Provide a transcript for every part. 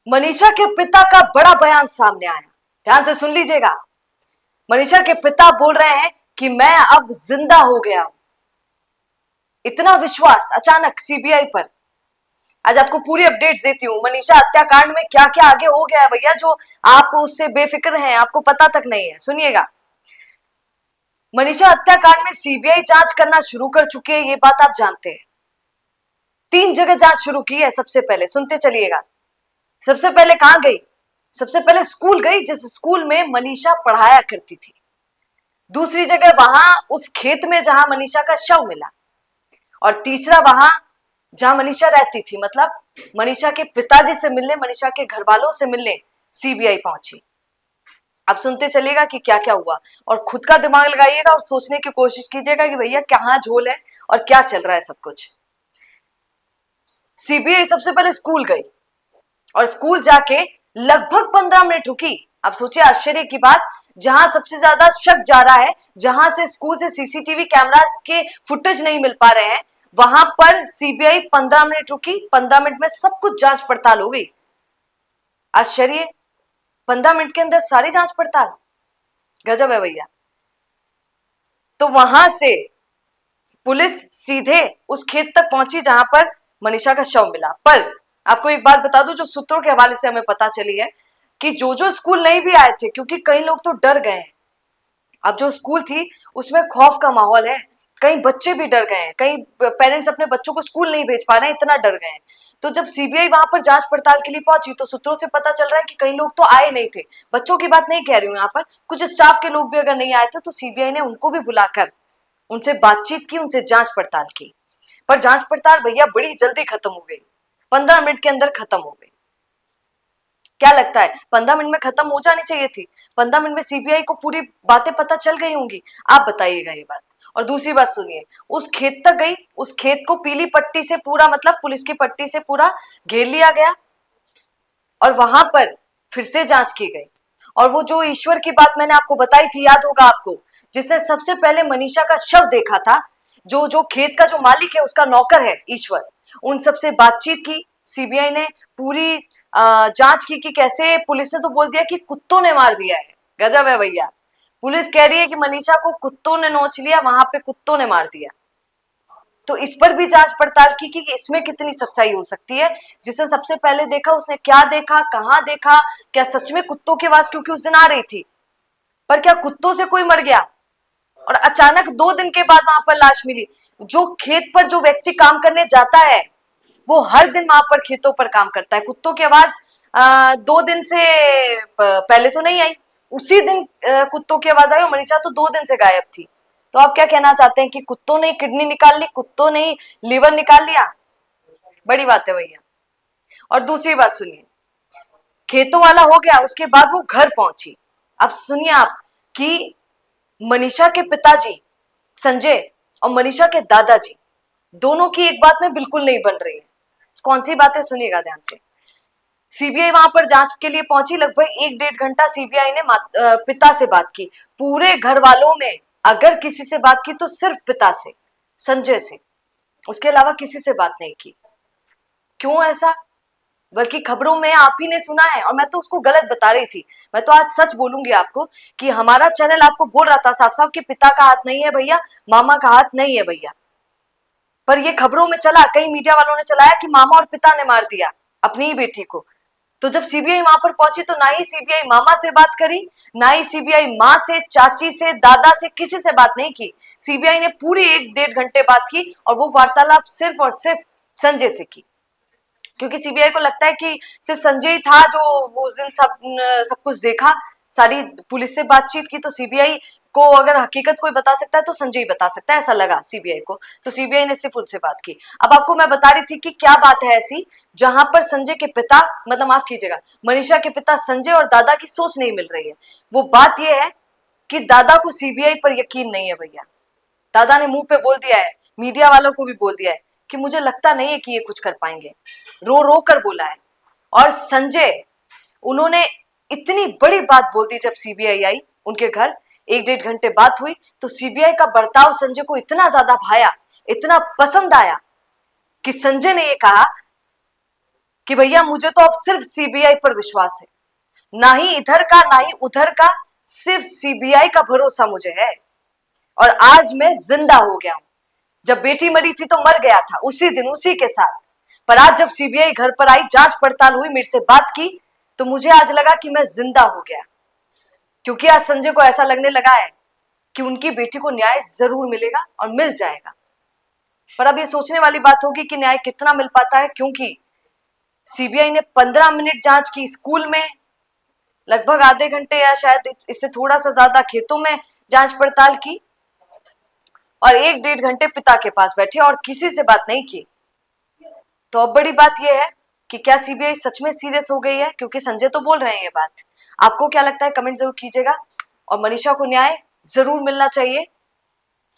मनीषा के पिता का बड़ा बयान सामने आया। ध्यान से सुन लीजिएगा। मनीषा के पिता बोल रहे हैं कि मैं अब जिंदा हो गया हूं। इतना विश्वास अचानक सीबीआई पर। आज आपको पूरी अपडेट्स देती हूं। मनीषा हत्याकांड में क्या क्या आगे हो गया है भैया, जो आप उससे बेफिक्र हैं, आपको पता तक नहीं है। सुनिएगा। मनीषा हत्याकांड में सीबीआई जांच करना शुरू कर चुकी है, ये बात आप जानते हैं। 3 जगह जांच शुरू की है। सबसे पहले सुनते चलिएगा। सबसे पहले कहां गई? सबसे पहले स्कूल गई, जिस स्कूल में मनीषा पढ़ाया करती थी। दूसरी जगह वहां उस खेत में जहां मनीषा का शव मिला। और तीसरा वहां जहां मनीषा रहती थी, मतलब मनीषा के पिताजी से मिलने, मनीषा के घर वालों से मिलने सीबीआई पहुंची। अब सुनते चलिएगा कि क्या क्या हुआ, और खुद का दिमाग लगाइएगा और सोचने की कोशिश कीजिएगा कि भैया कहां झोल है और क्या चल रहा है सब कुछ। सीबीआई सबसे पहले स्कूल गई और स्कूल जाके लगभग 15 मिनट रुकी। अब सोचिए आश्चर्य की बात, जहां सबसे ज्यादा शक जा रहा है, जहां से स्कूल से सीसीटीवी कैमरास के फुटेज नहीं मिल पा रहे हैं, वहां पर सीबीआई 15 मिनट रुकी। 15 मिनट में सब कुछ जांच पड़ताल हो गई। आश्चर्य, 15 मिनट के अंदर सारी जांच पड़ताल। गजब है भैया। तो वहां से पुलिस सीधे उस खेत तक पहुंची जहां पर मनीषा का शव मिला। पर आपको एक बात बता दूं, जो सूत्रों के हवाले से हमें पता चली है कि जो स्कूल नहीं भी आए थे, क्योंकि कई लोग तो डर गए हैं। अब जो स्कूल थी उसमें खौफ का माहौल है, कई बच्चे भी डर गए हैं, कई पेरेंट्स अपने बच्चों को स्कूल नहीं भेज पा रहे हैं, इतना डर गए हैं। तो जब सीबीआई वहां पर जांच पड़ताल के लिए पहुंची तो सूत्रों से पता चल रहा है कि कई लोग तो आए नहीं थे। बच्चों की बात नहीं कह रही हूं, यहाँ पर कुछ स्टाफ के लोग भी अगर नहीं आए थे तो सीबीआई ने उनको भी बुलाकर उनसे बातचीत की, उनसे जांच पड़ताल की। पर जांच पड़ताल भैया बड़ी जल्दी खत्म हो गई। 15 मिनट के अंदर खत्म हो गई। क्या लगता है 15 मिनट में खत्म हो जानी चाहिए थी? 15 मिनट में सीबीआई को पूरी बातें पता चल गई होंगी? आप बताइएगा ये बात। और दूसरी बात सुनिए, उस खेत तक गई, उस खेत को पीली पट्टी से पूरा, मतलब पुलिस की पट्टी से पूरा घेर लिया गया और वहां पर फिर से जांच की गई। और वो जो ईश्वर की बात मैंने आपको बताई थी, याद होगा आपको, जिसने सबसे पहले मनीषा का शव देखा था, जो जो खेत का जो मालिक है उसका नौकर है ईश्वर, उन सबसे बातचीत की सीबीआई ने। पूरी जांच की कि कैसे, पुलिस ने तो बोल दिया कि कुत्तों ने मार दिया है। गजब है भैया। पुलिस कह रही है कि मनीषा को कुत्तों ने नोच लिया, वहां पे कुत्तों ने मार दिया। तो इस पर भी जांच पड़ताल की कि इसमें कितनी सच्चाई हो सकती है। जिसने सबसे पहले देखा उसने क्या देखा, कहां देखा, क्या सच में कुत्तों की आवाज क्योंकि उस दिन आ रही थी, पर क्या कुत्तों से कोई मर गया? और अचानक 2 दिन के बाद वहां पर लाश मिली। जो खेत पर जो व्यक्ति काम करने जाता है वो हर दिन वहां पर खेतों पर काम करता है। कुत्तों की आवाज 2 दिन से पहले तो नहीं आई, उसी दिन कुत्तों की आवाज आई, और मनीषा तो 2 दिन से गायब थी। तो आप क्या कहना चाहते हैं कि कुत्तों ने किडनी निकाल ली, कुत्तों ने लीवर निकाल लिया? बड़ी बात है भैया। और दूसरी बात सुनिए, खेतों वाला हो गया, उसके बाद वो घर पहुंची। अब सुनिए आप कि मनीषा के पिताजी संजय और मनीषा के दादाजी दोनों की एक बात में बिल्कुल नहीं बन रही है। कौन सी बात है, सुनिएगा ध्यान से। सीबीआई वहां पर जांच के लिए पहुंची। लगभग 1-1.5 घंटा सीबीआई ने पिता से बात की। पूरे घर वालों में अगर किसी से बात की तो सिर्फ पिता से, संजय से, उसके अलावा किसी से बात नहीं की। क्यों ऐसा? बल्कि खबरों में आप ही ने सुना है, और मैं तो उसको गलत बता रही थी। मैं तो आज सच बोलूंगी आपको कि हमारा चैनल आपको बोल रहा था साफ साफ कि पिता का हाथ नहीं है भैया, मामा का हाथ नहीं है भैया। पर ये खबरों में चला, कई मीडिया वालों ने चलाया कि मामा और पिता ने मार दिया अपनी ही बेटी को। तो जब सीबीआई वहां पर पहुंची तो ना ही सीबीआई मामा से बात करी, ना ही सीबीआई माँ से, चाची से, दादा से, किसी से बात नहीं की। सीबीआई ने पूरी 1-1.5 घंटे बात की, और वो वार्तालाप सिर्फ और सिर्फ संजय से की। क्योंकि सीबीआई को लगता है कि सिर्फ संजय ही था जो उस दिन सब कुछ देखा, सारी पुलिस से बातचीत की। तो सीबीआई को अगर हकीकत कोई बता सकता है तो संजय ही बता सकता है, ऐसा लगा सीबीआई को। तो सीबीआई ने सिर्फ उनसे बात की। अब आपको मैं बता रही थी कि क्या बात है ऐसी जहां पर संजय के पिता, मतलब माफ कीजिएगा, मनीषा के पिता संजय और दादा की सोच नहीं मिल रही है। वो बात यह है कि दादा को सीबीआई पर यकीन नहीं है भैया। दादा ने मुंह पे बोल दिया है, मीडिया वालों को भी बोल दिया है कि मुझे लगता नहीं है कि ये कुछ कर पाएंगे। रो रो कर बोला है। और संजय, उन्होंने इतनी बड़ी बात बोल दी जब सीबीआई आई उनके घर, 1-1.5 घंटे बात हुई, तो सीबीआई का बर्ताव संजय को इतना ज्यादा भाया, इतना पसंद आया कि संजय ने ये कहा कि भैया मुझे तो अब सिर्फ सीबीआई पर विश्वास है, ना ही इधर का ना ही उधर का, सिर्फ सीबीआई का भरोसा मुझे है। और आज मैं जिंदा हो गया हूं। जब बेटी मरी थी तो मर गया था उसी दिन उसी के साथ, पर आज जब सीबीआई घर पर आई, जांच पड़ताल हुई, मेरे से बात की, तो मुझे आज लगा कि मैं जिंदा हो गया। क्योंकि आज संजय को ऐसा लगने लगा है कि उनकी बेटी को न्याय जरूर मिलेगा और मिल जाएगा। पर अब ये सोचने वाली बात होगी कि न्याय कितना मिल पाता है, क्योंकि सीबीआई ने 15 मिनट जांच की स्कूल में, लगभग आधे घंटे या शायद इससे थोड़ा सा ज्यादा खेतों में जांच पड़ताल की, और 1-1.5 घंटे पिता के पास बैठे और किसी से बात नहीं की। तो अब बड़ी बात यह है कि क्या सीबीआई सच में सीरियस हो गई है, क्योंकि संजय तो बोल रहे हैं ये बात। आपको क्या लगता है, कमेंट जरूर कीजिएगा। और मनीषा को न्याय जरूर मिलना चाहिए,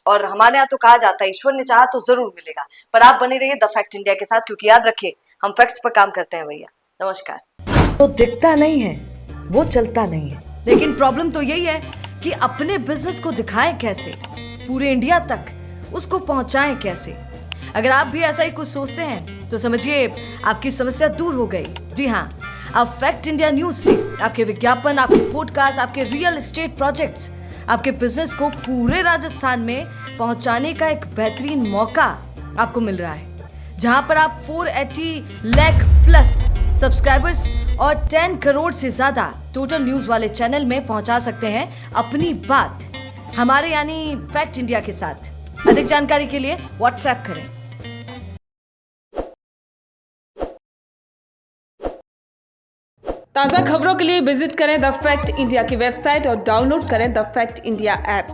और हमारे यहाँ तो कहा जाता है ईश्वर ने चाहा तो जरूर मिलेगा। पर आप बने रहिए द फैक्ट इंडिया के साथ, क्योंकि याद रखिए हम फैक्ट्स पर काम करते हैं भैया। नमस्कार। तो दिखता नहीं है वो चलता नहीं है, लेकिन प्रॉब्लम तो यही है कि अपने बिजनेस को दिखाएं कैसे, पूरे इंडिया तक उसको पहुंचाएं कैसे। अगर आप भी ऐसा ही कुछ सोचते हैं तो समझिए आपकी समस्या दूर हो गई। जी हाँ, अब फैक्ट इंडिया न्यूज से आपके विज्ञापन, आपके पॉडकास्ट, आपके रियल एस्टेट प्रोजेक्ट्स, आपके बिजनेस को पूरे राजस्थान में पहुंचाने का एक बेहतरीन मौका आपको मिल रहा है, जहां पर आप 480 लाख प्लस सब्सक्राइबर्स और 10 करोड़ से ज्यादा टोटल न्यूज वाले चैनल में पहुंचा सकते हैं अपनी बात हमारे यानी फैक्ट इंडिया के साथ। अधिक जानकारी के लिए व्हाट्सएप करें। ताज़ा खबरों के लिए विजिट करें द फैक्ट इंडिया की वेबसाइट और डाउनलोड करें द फैक्ट इंडिया ऐप।